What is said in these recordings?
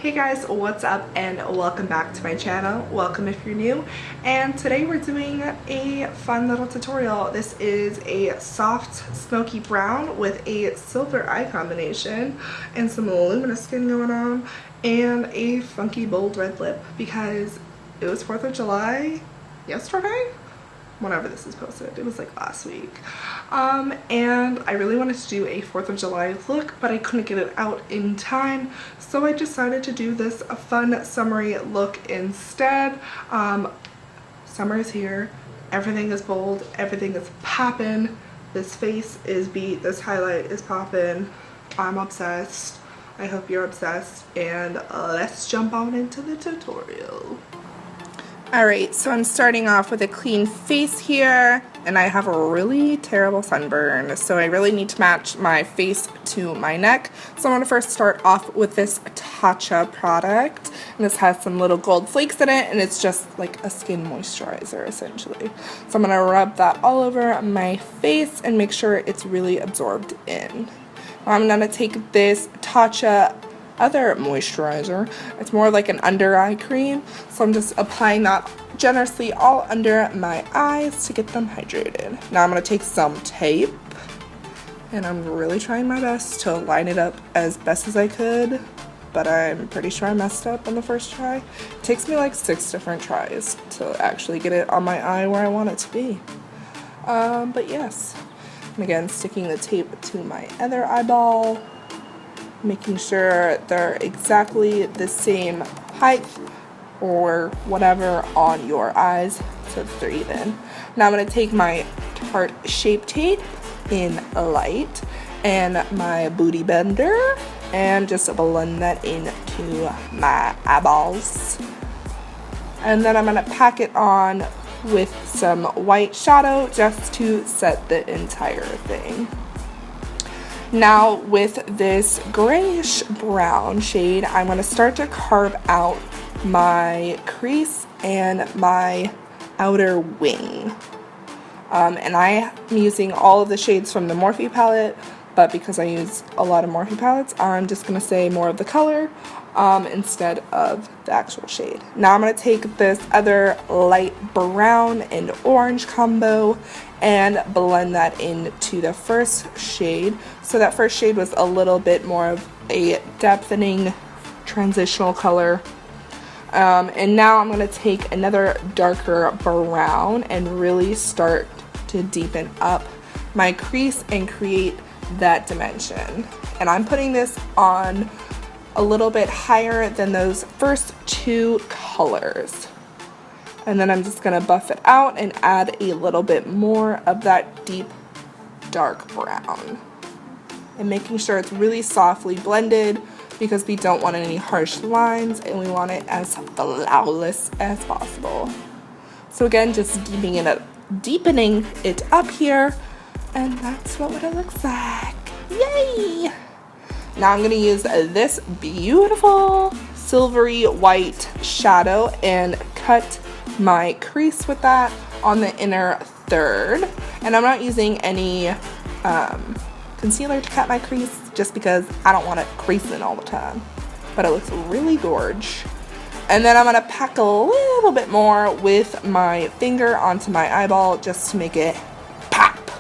Hey guys, what's up and welcome back to my channel. Welcome if you're new, and today we're doing a fun little tutorial. This is a soft smoky brown with a silver eye combination and some Luminoskin going on and a funky bold red lip because it was 4th of July yesterday? Whenever this is posted, it was like last week, and I really wanted to do a 4th of July look, but I couldn't get it out in time, so I decided to do this a fun summery look instead. Summer is here, everything is bold, everything is poppin', this face is beat, this highlight is poppin'. I'm obsessed. I hope you're obsessed, and let's jump on into the tutorial. Alright, so I'm starting off with a clean face here, and I have a really terrible sunburn, so I really need to match my face to my neck. So I'm going to first start off with this Tatcha product, and this has some little gold flakes in it, and it's just like a skin moisturizer essentially. So I'm going to rub that all over my face and make sure it's really absorbed in. I'm going to take this Tatcha other moisturizer. It's more like an under eye cream, so I'm just applying that generously all under my eyes to get them hydrated. Now I'm going to take some tape, and I'm really trying my best to line it up as best as I could, but I'm pretty sure I messed up on the first try. It takes me like 6 different tries to actually get it on my eye where I want it to be. But yes, and again, sticking the tape to my other eyeball, making sure they're exactly the same height or whatever on your eyes so that they're even. Now I'm going to take my Tarte Shape Tape in light and my Booty Bender and just blend that into my eyeballs. And then I'm going to pack it on with some white shadow just to set the entire thing. Now with this grayish brown shade, I'm going to start to carve out my crease and my outer wing. And I am using all of the shades from the Morphe palette, but because I use a lot of Morphe palettes, I'm just going to say more of the color instead of the actual shade. Now I'm going to take this other light brown and orange combo and blend that into the first shade. So that first shade was a little bit more of a depthening transitional color. And now I'm going to take another darker brown and really start to deepen up my crease and create that dimension. And I'm putting this on a little bit higher than those first two colors. And then I'm just going to buff it out and add a little bit more of that deep dark brown. And making sure it's really softly blended because we don't want any harsh lines and we want it as flawless as possible. So again, just deepening it up here, and that's what it looks like. Yay! Now I'm going to use this beautiful silvery white shadow and cut my crease with that on the inner third. And I'm not using any concealer to cut my crease just because I don't want it creasing all the time. But it looks really gorge. And then I'm going to pack a little bit more with my finger onto my eyeball just to make it pop.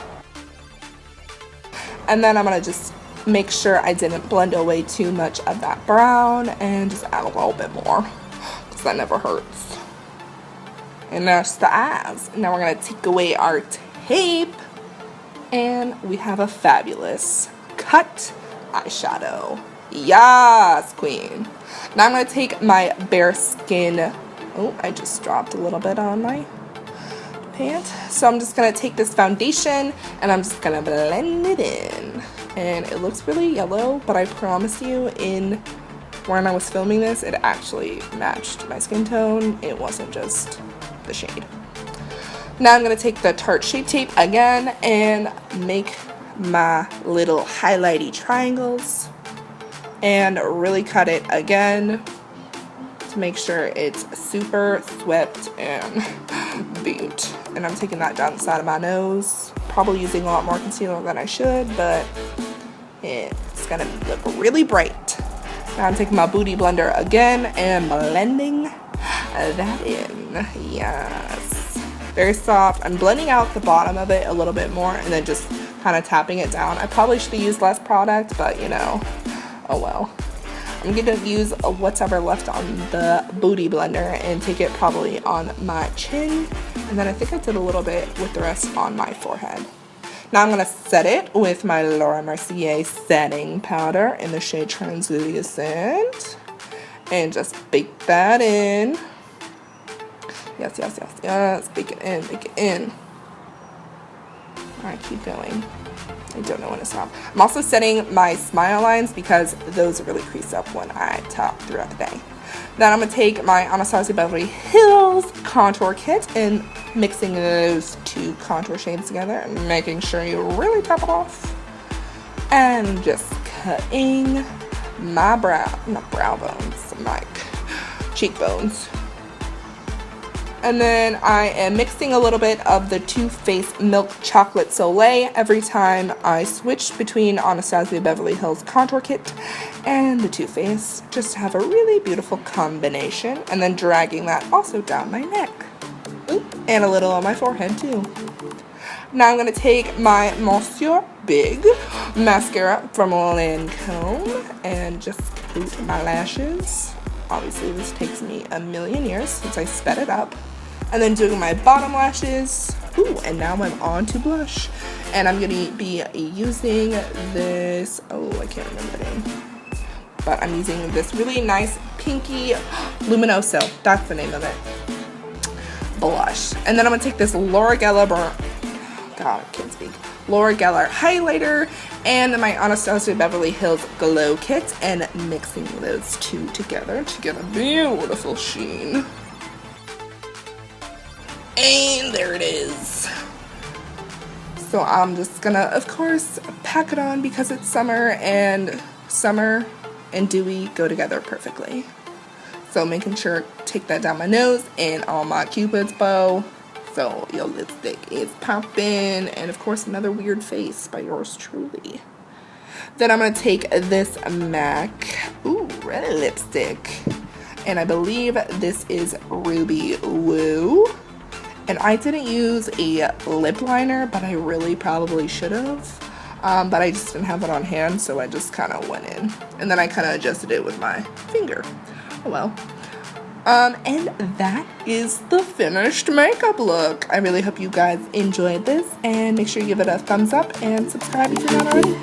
And then I'm going to just make sure I didn't blend away too much of that brown and just add a little bit more because that never hurts. And there's the eyes. Now we're going to take away our tape and we have a fabulous cut eyeshadow. Yes, queen. Now I'm going to take my BARESKIN. Oh, I just dropped a little bit on my pant. So I'm just going to take this foundation and I'm just going to blend it in. And it looks really yellow, but I promise you when I was filming this, it actually matched my skin tone. It wasn't just the shade. Now I'm going to take the Tarte Shape Tape again and make my little highlighty triangles and really cut it again to make sure it's super swept and beat. And I'm taking that down the side of my nose, probably using a lot more concealer than I should, but it's gonna look really bright. Now I'm taking my booty blender again and blending that in. Yes. Very soft. I'm blending out the bottom of it a little bit more and then just kind of tapping it down. I probably should have used less product, but you know, oh well. I'm going to use whatever left on the booty blender and take it probably on my chin. And then I think I did a little bit with the rest on my forehead. Now I'm going to set it with my Mercier setting powder in the shade Translucent. And just bake that in. Yes, yes, yes, yes. Bake it in, bake it in. Alright, keep going. I don't know when to stop. I'm also setting my smile lines because those really crease up when I talk throughout the day. Then I'm going to take my Anastasia Beverly Hills contour kit and mixing those two contour shades together and making sure you really top it off. And just cutting my not brow bones, my cheekbones. And then I am mixing a little bit of the Too Faced Milk Chocolate Soleil every time I switch between Anastasia Beverly Hills Contour Kit and the Too Faced, just to have a really beautiful combination. And then dragging that also down my neck. Oop, and a little on my forehead too. Now I'm going to take my Monsieur Big Mascara from Lancome and just coat my lashes. Obviously this takes me a million years since I sped it up. And then doing my bottom lashes. Ooh, and now I'm on to blush. And I'm going to be using this, oh, I can't remember the name. But I'm using this really nice pinky Luminoso. That's the name of it. Blush. And then I'm going to take this Laura Geller, God, I can't speak. Laura Geller highlighter and my Anastasia Beverly Hills Glow Kit and mixing those two together to get a beautiful sheen. And there it is. So I'm just gonna, of course, pack it on because it's summer and dewy go together perfectly. So making sure take that down my nose and on my Cupid's bow. So your lipstick is popping, and of course another weird face by yours truly. Then I'm gonna take this MAC, red lipstick, and I believe this is Ruby Woo. And I didn't use a lip liner, but I really probably should have. But I just didn't have it on hand, so I just kind of went in. And then I kind of adjusted it with my finger. Oh well. And that is the finished makeup look. I really hope you guys enjoyed this, and make sure you give it a thumbs up and subscribe if you're not already.